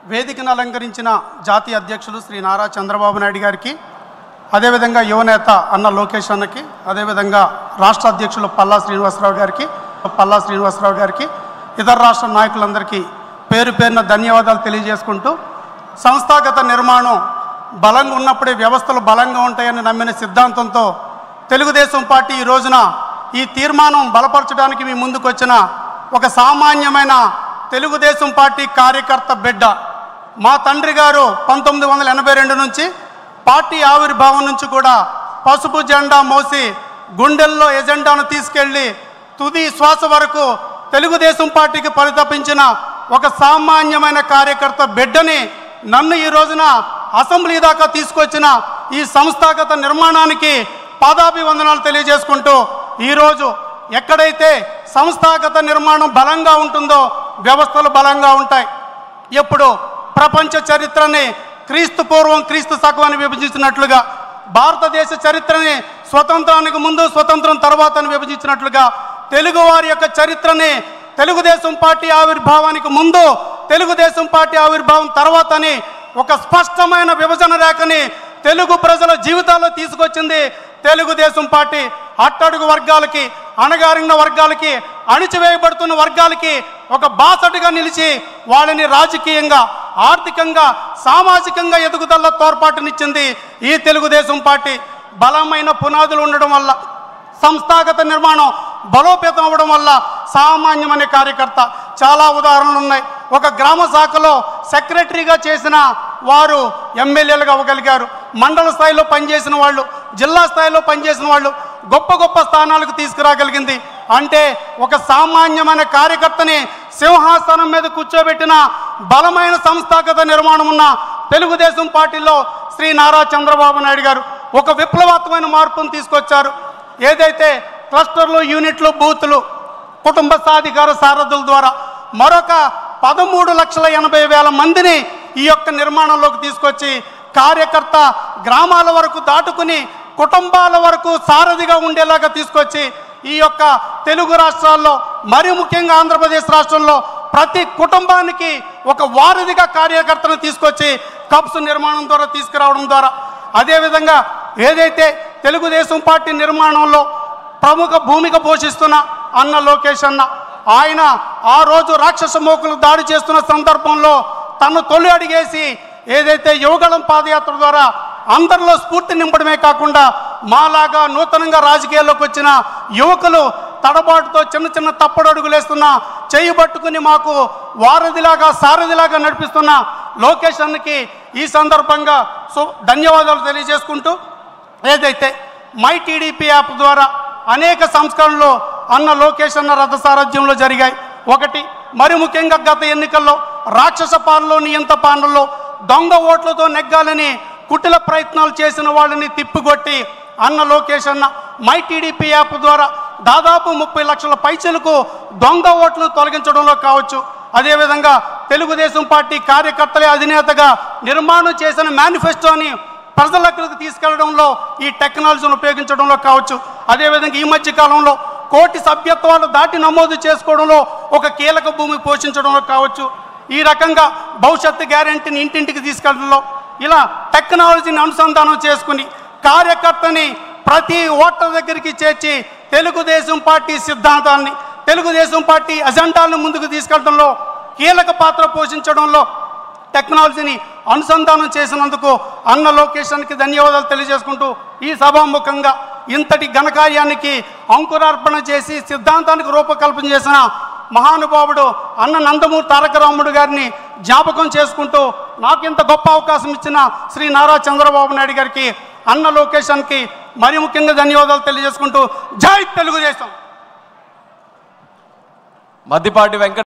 వేదికను అలంకరించిన జాతీయ అధ్యక్షులు శ్రీ నారా చంద్రబాబు నాయుడు గారికి, అదేవిధంగా యువనేత అన్న లోకేష్ అన్నకి, అదేవిధంగా రాష్ట్ర అధ్యక్షులు పల్లా శ్రీనివాసరావు గారికి, ఇతర రాష్ట్ర నాయకులందరికీ పేరు పేరున ధన్యవాదాలు తెలియజేసుకుంటూ, సంస్థాగత నిర్మాణం బలంగా ఉన్నప్పుడే వ్యవస్థలు బలంగా ఉంటాయని నమ్మిన సిద్ధాంతంతో తెలుగుదేశం పార్టీ ఈ రోజున ఈ తీర్మానం బలపరచడానికి మీ ముందుకు వచ్చిన ఒక సామాన్యమైన తెలుగుదేశం పార్టీ కార్యకర్త బిడ్డ. మా తండ్రి గారు 1982 నుంచి పార్టీ ఆవిర్భావం నుంచి కూడా పసుపు జెండా మోసి గుండెల్లో ఎజెండాను తీసుకెళ్లి తుది శ్వాస వరకు తెలుగుదేశం పార్టీకి పరితపించిన ఒక సామాన్యమైన కార్యకర్త బిడ్డని నన్ను ఈ రోజున అసెంబ్లీ దాకా తీసుకొచ్చిన ఈ సంస్థాగత నిర్మాణానికి పాదాభివందనాలు తెలియజేసుకుంటూ, ఈరోజు ఎక్కడైతే సంస్థాగత నిర్మాణం బలంగా ఉంటుందో వ్యవస్థలు బలంగా ఉంటాయి. ఎప్పుడు ప్రపంచ చరిత్రని క్రీస్తు పూర్వం క్రీస్తు శకం అని విభజించినట్లుగా, భారతదేశ చరిత్రని స్వతంత్రానికి ముందు స్వతంత్రం తర్వాత అని విభజించినట్లుగా, తెలుగువారి యొక్క చరిత్రని తెలుగుదేశం పార్టీ ఆవిర్భావానికి ముందు, తెలుగుదేశం పార్టీ ఆవిర్భావం తర్వాత అని ఒక స్పష్టమైన విభజన రేఖని తెలుగు ప్రజల జీవితాల్లో తీసుకొచ్చింది తెలుగుదేశం పార్టీ. అట్టడుగు వర్గాలకి, అణగారిన వర్గాలకి, అణిచివేయబడుతున్న వర్గాలకి ఒక బాసటగా నిలిచి వాళ్ళని రాజకీయంగా, ఆర్థికంగా, సామాజికంగా ఎదుగుదల తోడ్పాటునిచ్చింది ఈ తెలుగుదేశం పార్టీ. బలమైన పునాదులు ఉండడం వల్ల, సంస్థాగత నిర్మాణం బలోపేతం అవ్వడం వల్ల సామాన్యమైన కార్యకర్త చాలా ఉదాహరణలు ఉన్నాయి. ఒక గ్రామ శాఖలో సెక్రటరీగా చేసిన వారు ఎమ్మెల్యేలుగా అవ్వగలిగారు. మండల స్థాయిలో పనిచేసిన వాళ్ళు, జిల్లా స్థాయిలో పనిచేసిన వాళ్ళు గొప్ప గొప్ప స్థానాలకు తీసుకురాగలిగింది. అంటే ఒక సామాన్యమైన కార్యకర్తని సింహాసనం మీద కూర్చోబెట్టిన బలమైన సంస్థాగత నిర్మాణం ఉన్న తెలుగుదేశం పార్టీలో శ్రీ నారా చంద్రబాబు నాయుడు గారు ఒక విప్లవాత్మకమైన మార్పును తీసుకొచ్చారు. ఏదైతే క్లస్టర్లు, యూనిట్లు, బూతులు, కుటుంబ సాధికార సారథుల ద్వారా మరొక 13,80,000 మందిని ఈ యొక్క నిర్మాణంలోకి తీసుకొచ్చి కార్యకర్త గ్రామాల వరకు దాటుకుని కుటుంబాల వరకు సారథిగా ఉండేలాగా తీసుకొచ్చి ఈ యొక్క తెలుగు రాష్ట్రాల్లో, మరి ముఖ్యంగా ఆంధ్రప్రదేశ్ రాష్ట్రంలో ప్రతి కుటుంబానికి ఒక వారధిగా కార్యకర్తను తీసుకొచ్చి కప్స్ నిర్మాణం ద్వారా తీసుకురావడం ద్వారా, అదేవిధంగా ఏదైతే తెలుగుదేశం పార్టీ నిర్మాణంలో ప్రముఖ భూమిక పోషిస్తున్న అన్న లోకేష్ అన్న, ఆయన ఆ రోజు రాక్షస మోకులు దాడి చేస్తున్న సందర్భంలో తను తొలి అడిగేసి ఏదైతే యువగళం పాదయాత్ర ద్వారా అందరిలో స్ఫూర్తి నింపడమే కాకుండా మాలాగా నూతనంగా రాజకీయాల్లోకి వచ్చిన యువకులు తడబాటుతో చిన్న చిన్న తప్పుడు అడుగులేస్తున్న చేయి పట్టుకుని మాకు వారధిలాగా, సారథిలాగా నడిపిస్తున్న లోకేష్ అన్నకి ఈ సందర్భంగా ధన్యవాదాలు తెలియజేసుకుంటూ, ఏదైతే మై టీడీపీ యాప్ ద్వారా అనేక సంస్కరణలు అన్న లోకేష్ అన్న రథసారథ్యంలో జరిగాయి. ఒకటి, మరి ముఖ్యంగా గత ఎన్నికల్లో రాక్షస పాలనలో, నియంత పాలనలో దొంగ ఓట్లతో నెగ్గాలని కుటిల ప్రయత్నాలు చేసిన వాళ్ళని తిప్పికొట్టి అన్న లోకేష్ అన్న మై టీడీపీ యాప్ ద్వారా దాదాపు 30 లక్షల పైచలకు దొంగ ఓట్లను తొలగించడంలో కావచ్చు, అదేవిధంగా తెలుగుదేశం పార్టీ కార్యకర్తలే అధినేతగా నిర్మాణం చేసిన మేనిఫెస్టోని ప్రజలకు తీసుకెళ్లడంలో ఈ టెక్నాలజీని ఉపయోగించడంలో కావచ్చు, అదేవిధంగా ఈ మధ్య కాలంలో 1 కోటి సభ్యత్వాలు దాటి నమోదు చేసుకోవడంలో ఒక కీలక భూమి పోషించడంలో కావచ్చు, ఈ రకంగా భవిష్యత్తు గ్యారెంటీని ఇంటింటికి తీసుకెళ్లడంలో, ఇలా టెక్నాలజీని అనుసంధానం చేసుకుని కార్యకర్తని ప్రతి ఓటర్ దగ్గరికి చేర్చి తెలుగుదేశం పార్టీ సిద్ధాంతాన్ని, తెలుగుదేశం పార్టీ అజెండాలను ముందుకు తీసుకెళ్లడంలో కీలక పాత్ర పోషించడంలో టెక్నాలజీని అనుసంధానం చేసినందుకు అన్న లోకేషన్కి ధన్యవాదాలు తెలియజేసుకుంటూ, ఈ సభాముఖంగా ఇంతటి ఘనకార్యానికి అంకురార్పణ చేసి సిద్ధాంతానికి రూపకల్పన చేసిన మహానుభావుడు అన్న నందమూరి తారక రాముడు గారిని జ్ఞాపకం చేసుకుంటూ, నాకు ఇంత గొప్ప అవకాశం ఇచ్చిన శ్రీ నారా చంద్రబాబు నాయుడు గారికి, అన్న లోకేషన్కి మరి ముఖ్యంగా ధన్యవాదాలు తెలియజేసుకుంటూ, జై తెలుగుదేశం. మద్దిపాటి వెంకట